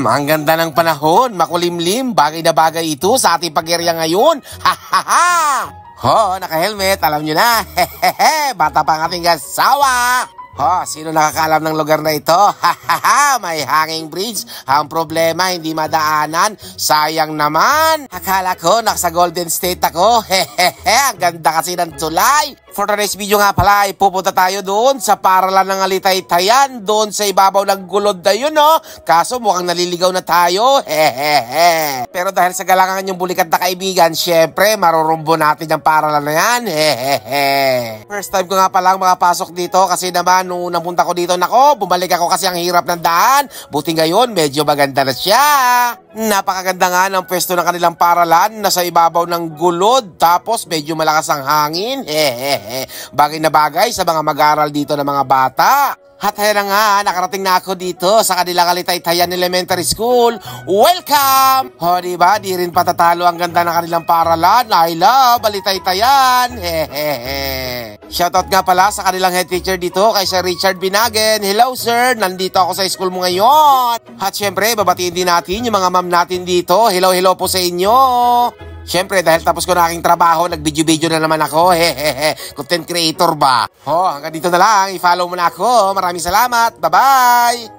Ang ganda ng panahon, makulimlim, bagay na bagay ito sa ating pag-area ngayon. Ha ha ha! Ho, naka-helmet, alam nyo na. Hehehe, bata pa ang ating asawa. Ho, sino nakakaalam ng lugar na ito? Ha ha ha, may hanging bridge. Ang problema, hindi madaanan. Sayang naman. Akala ko, nasa Golden State ako. Hehehe, ang ganda kasi ng tulay. For today's video nga pala, pupunta tayo doon sa paralan ng Alitaytayan, doon sa ibabaw ng gulod na yun, no? Kaso mukhang naliligaw na tayo, hehehe. Pero dahil sa galangan yung bulikat na kaibigan, syempre, marurumbo natin yung paralan na yan, hehehe. First time ko nga palang makapasok dito kasi naman, nung napunta ko dito, nako, bumalik ako kasi ang hirap ng daan. Buti ngayon, medyo maganda na siya. Napakaganda nga ng pwesto ng kanilang paralan, nasa ibabaw ng gulod, tapos medyo malakas ang hangin, hehehe. Bagay na bagay sa mga mag-aaral dito ng mga bata. At ayan na nga, nakarating na ako dito sa kanilang Alitaytayan Elementary School. Welcome! O diba, di rin patatalo ang ganda ng kanilang paralan. I love Alitaytayan. Hehehe. Shoutout nga pala sa kanilang head teacher dito kay Sir Richard Binagen. Hello sir, nandito ako sa school mo ngayon. At syempre, babatiin din natin yung mga ma'am natin dito. Hello po sa inyo. Siyempre, dahil tapos ko na aking trabaho, nag-video-video na naman ako. Hehehe, content creator ba? Hanggang dito na lang. I-follow mo na ako. Maraming salamat. Bye-bye!